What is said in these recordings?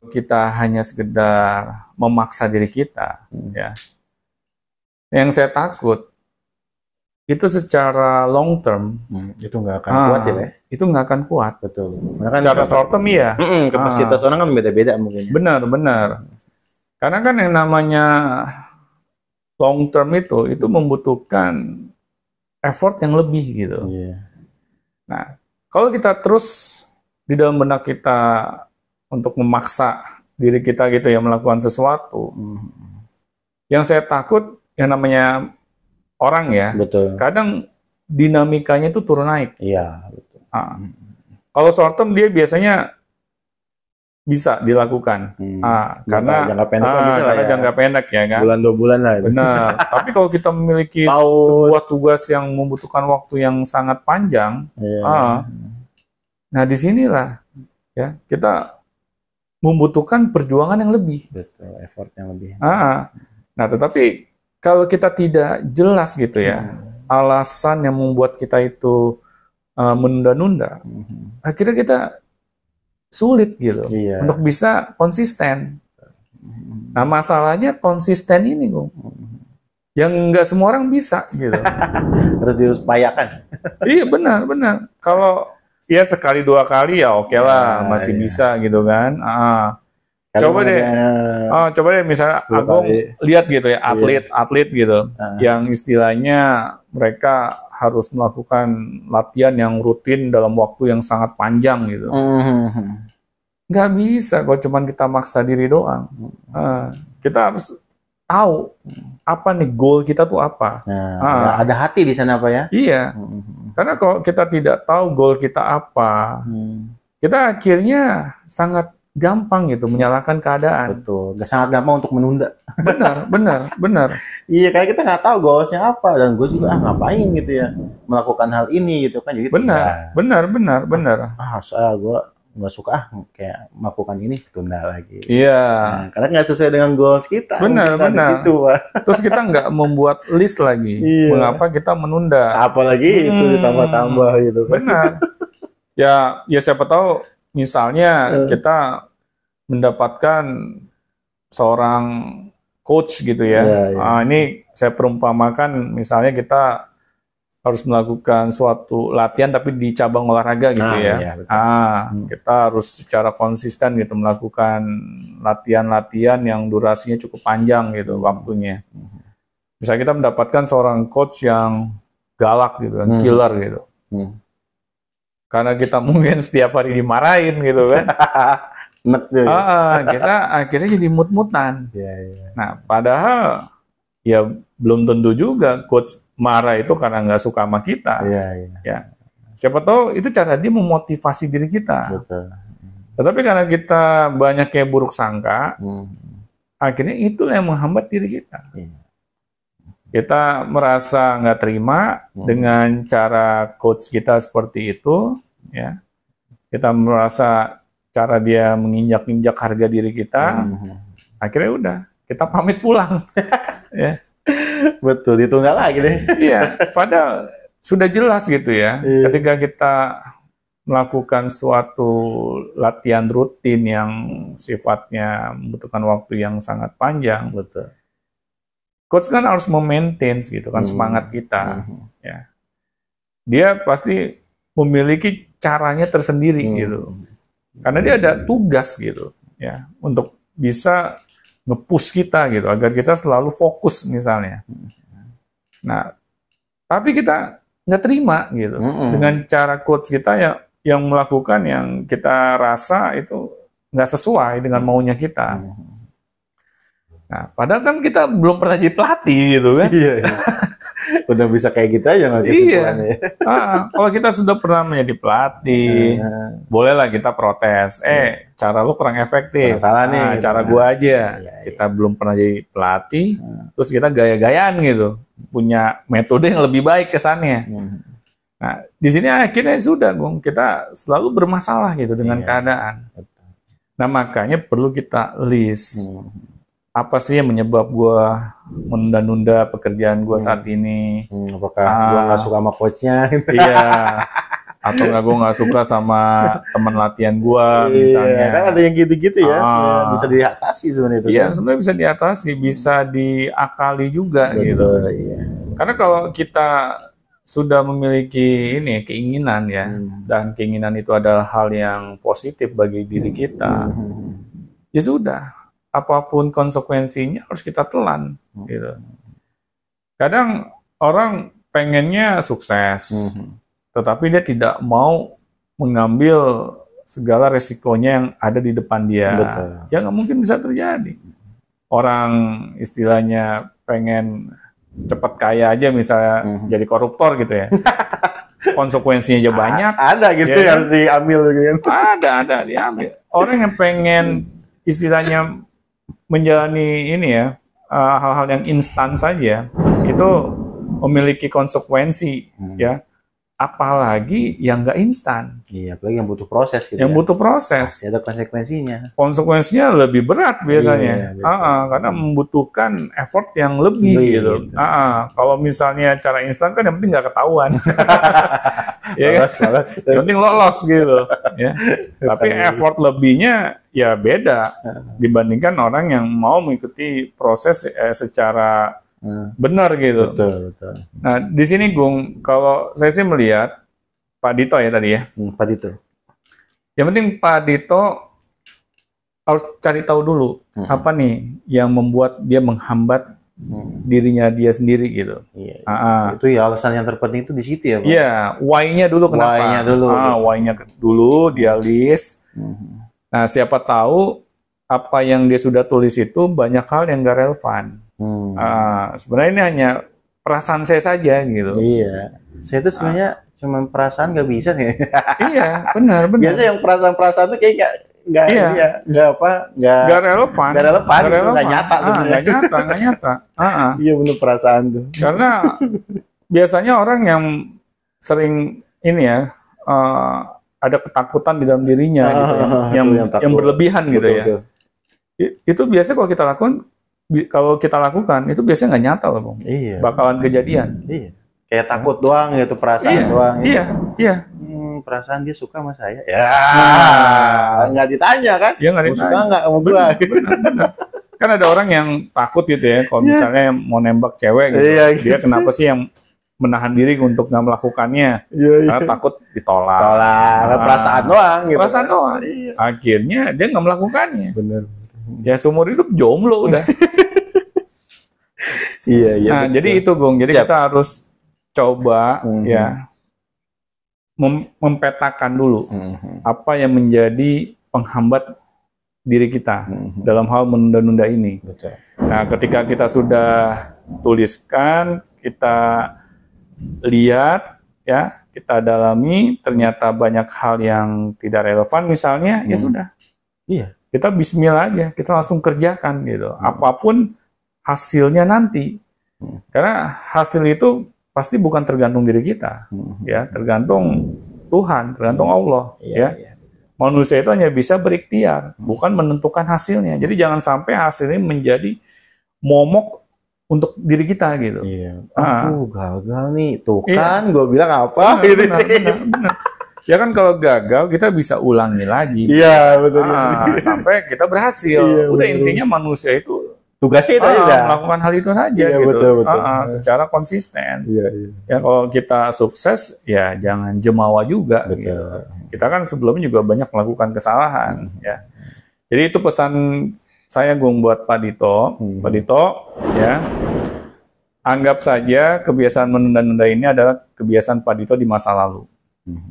kita hanya sekedar memaksa diri kita, ya. Yang saya takut itu secara long term itu nggak akan kuat ya, Pak? Itu nggak akan kuat. Betul. Kan secara short term ya. Kapasitas orang kan beda-beda mungkin. Benar. Karena kan yang namanya long term itu membutuhkan effort yang lebih gitu. Nah, kalau kita terus di dalam benak kita untuk memaksa diri kita gitu ya melakukan sesuatu, yang saya takut yang namanya orang ya, kadang dinamikanya itu turun naik. Iya, betul. Kalau short term dia biasanya bisa dilakukan, karena jangka pendek bisa lah karena ya. Jangka pendek ya kan. Bulan 2 bulan lah. Benar. Tapi kalau kita memiliki sebuah tugas yang membutuhkan waktu yang sangat panjang, nah disinilah ya kita membutuhkan perjuangan yang lebih. Betul, effort yang lebih. Nah, tetapi kalau kita tidak jelas gitu ya, alasan yang membuat kita itu menunda-nunda, akhirnya kita sulit gitu untuk bisa konsisten. Nah, masalahnya konsisten ini, Bung, yang nggak semua orang bisa gitu. Harus diupayakan. Iya, benar. Kalau ya sekali 2 kali ya oke lah, masih bisa gitu kan. Coba deh misalnya Agung lihat gitu ya atlet gitu yang istilahnya mereka harus melakukan latihan yang rutin dalam waktu yang sangat panjang gitu. Nggak bisa kalau cuman kita maksa diri doang. Kita harus tahu apa nih goal kita tuh apa. Ada hati di sana Pak ya? Iya. Karena kalau kita tidak tahu goal kita apa, kita akhirnya sangat gampang gitu menyalahkan keadaan. Betul, sangat gampang untuk menunda. Benar. Iya, kayak kita nggak tahu goalsnya apa, dan gue juga ngapain gitu ya melakukan hal ini gitu kan. Jadi benar. Saya gue nggak suka kayak melakukan ini, tunda lagi. Iya. Karena nggak sesuai dengan goals kita. Benar. Situ, Pak. Terus kita nggak membuat list lagi. Mengapa kita menunda? Apalagi itu ditambah-tambah gitu. Benar. Ya siapa tahu misalnya kita mendapatkan seorang coach gitu ya. Ini saya perumpamakan misalnya kita harus melakukan suatu latihan tapi di cabang olahraga gitu ya. Kita harus secara konsisten gitu melakukan latihan-latihan yang durasinya cukup panjang gitu waktunya. Misalnya kita mendapatkan seorang coach yang galak gitu, killer gitu. Karena kita mungkin setiap hari dimarahin gitu kan. Kita akhirnya jadi mut-mutan. Nah, padahal ya belum tentu juga coach marah itu karena nggak suka sama kita. Ya, siapa tahu itu cara dia memotivasi diri kita. Tetapi karena kita banyak kayak buruk sangka, akhirnya itu yang menghambat diri kita. Kita merasa nggak terima dengan cara coach kita seperti itu, ya. Kita merasa cara dia menginjak-injak harga diri kita, akhirnya udah kita pamit pulang. Ya. Betul, ditunda lagi deh. Iya, padahal sudah jelas gitu ya. Ketika kita melakukan suatu latihan rutin yang sifatnya membutuhkan waktu yang sangat panjang, betul. Coach kan harus memaintain gitu kan semangat kita. Ya. Dia pasti memiliki caranya tersendiri gitu. Karena dia ada tugas gitu ya untuk bisa nge-push kita gitu agar kita selalu fokus misalnya. Nah, tapi kita nggak terima gitu dengan cara coach kita yang melakukan yang kita rasa itu nggak sesuai dengan maunya kita. Nah, padahal kan kita belum pernah jadi pelatih gitu kan. Udah bisa kayak gitu aja nggak kesimpulannya. Kalau kita sudah pernah menjadi pelatih, bolehlah kita protes. Cara lu kurang efektif. Salah nih. Cara gua aja. Kita belum pernah jadi pelatih, terus kita gaya-gayaan gitu. Punya metode yang lebih baik kesannya. Nah, di sini akhirnya sudah, Gung, kita selalu bermasalah gitu dengan keadaan. Nah, makanya perlu kita list. Apa sih yang menyebab gue menunda-nunda pekerjaan gue saat ini? Apakah gue nggak suka sama coachnya? Iya. atau nggak gue nggak suka sama teman latihan gue misalnya. Kan ada yang gitu-gitu ya, bisa diatasi sebenarnya itu. Iya, sebenarnya bisa diatasi, bisa diakali juga. Betul, gitu. Iya. Karena kalau kita sudah memiliki ini keinginan ya, dan keinginan itu adalah hal yang positif bagi diri kita, ya sudah, apapun konsekuensinya harus kita telan. Gitu. Kadang orang pengennya sukses. Tetapi dia tidak mau mengambil segala resikonya yang ada di depan dia. Betul. Ya nggak mungkin bisa terjadi. Orang istilahnya pengen cepat kaya aja misalnya jadi koruptor gitu ya. Konsekuensinya aja banyak. Ada gitu ya, harus diambil gitu. Ada diambil. Orang yang pengen istilahnya menjalani ini ya, hal-hal yang instan saja, itu memiliki konsekuensi ya. Apalagi yang nggak instan. Iya, apalagi yang butuh proses gitu. Yang butuh proses. Pasti ada konsekuensinya. Konsekuensinya lebih berat biasanya. Karena membutuhkan effort yang lebih gitu. Kalau misalnya cara instan kan yang penting nggak ketahuan. Ya, yang penting lolos gitu. Ya. Tapi effort lebihnya ya beda dibandingkan orang yang mau mengikuti proses secara benar gitu. Betul. Nah, di sini Gung, kalau saya sih melihat Pak Dito ya tadi ya. Pak Dito. Yang penting Pak Dito harus cari tahu dulu apa nih yang membuat dia menghambat dirinya dia sendiri gitu. Iya. Itu ya alasan yang terpenting itu di situ ya, Pak. Iya, why-nya dulu kenapa? Why-nya dulu. Why-nya dulu dia list. Nah, siapa tahu apa yang dia sudah tulis itu banyak hal yang gak relevan. Sebenarnya ini hanya perasaan saya saja gitu. Iya, saya itu sebenarnya cuma perasaan nggak bisa nih. Iya, benar. Biasa yang perasaan tuh kayak nggak relevan, nggak nyata sebenarnya. Nggak nyata. Iya benar perasaan tuh. Karena biasanya orang yang sering ini ya ada ketakutan di dalam dirinya gitu yang berlebihan gitu ya. Itu biasanya kalau kita lakukan itu biasanya nggak nyata loh, Bang. Iya. Bakalan kejadian. Iya. Kayak takut doang gitu, perasaan doang. Iya. Perasaan dia suka sama saya. Ya. Nggak ditanya kan? Ya, nggak ditanya. Suka nggak sama gua? Benar. Kan ada orang yang takut gitu ya, kalau misalnya mau nembak cewek gitu. Dia kenapa sih yang menahan diri untuk nggak melakukannya? Karena takut ditolak. Perasaan doang gitu. Perasaan doang. Akhirnya dia nggak melakukannya. Benar. Ya seumur hidup jomblo udah. Iya. Nah, jadi itu Bung. Jadi kita harus coba ya mempetakan dulu apa yang menjadi penghambat diri kita dalam hal menunda-nunda ini. Betul. Nah, ketika kita sudah tuliskan, kita lihat ya, kita dalami, ternyata banyak hal yang tidak relevan misalnya, ya sudah. Iya. Kita bismillah aja, kita langsung kerjakan gitu. Apapun hasilnya nanti. Karena hasil itu pasti bukan tergantung diri kita. Ya, tergantung Tuhan, tergantung Allah, ya. Manusia itu hanya bisa berikhtiar, bukan menentukan hasilnya. Jadi jangan sampai hasilnya menjadi momok untuk diri kita gitu. Iya. Aku gagal nih. Tuh kan gue bilang apa benar, gitu. Benar. Ya kan kalau gagal kita bisa ulangi lagi. Iya, betul. Sampai kita berhasil. Udah betul. Intinya manusia itu tugasnya itu melakukan hal itu saja gitu. Betul. Secara konsisten. Iya. Ya kalau kita sukses ya jangan jemawa juga gitu. Kita kan sebelumnya juga banyak melakukan kesalahan ya. Jadi itu pesan saya Gung buat Pak Dito. Pak Dito ya. Anggap saja kebiasaan menunda-nunda ini adalah kebiasaan Pak Dito di masa lalu.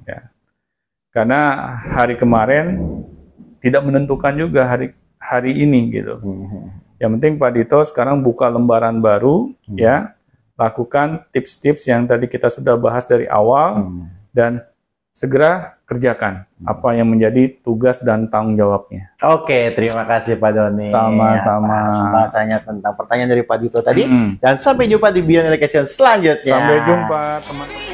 Ya. Karena hari kemarin tidak menentukan juga hari ini gitu. Yang penting Pak Dito sekarang buka lembaran baru, ya, lakukan tips-tips yang tadi kita sudah bahas dari awal dan segera kerjakan apa yang menjadi tugas dan tanggung jawabnya. Oke, terima kasih Pak Doni. Sama-sama. Bahasanya tentang pertanyaan dari Pak Dito tadi. Dan sampai jumpa di Beyond Education selanjutnya. Sampai jumpa teman-teman.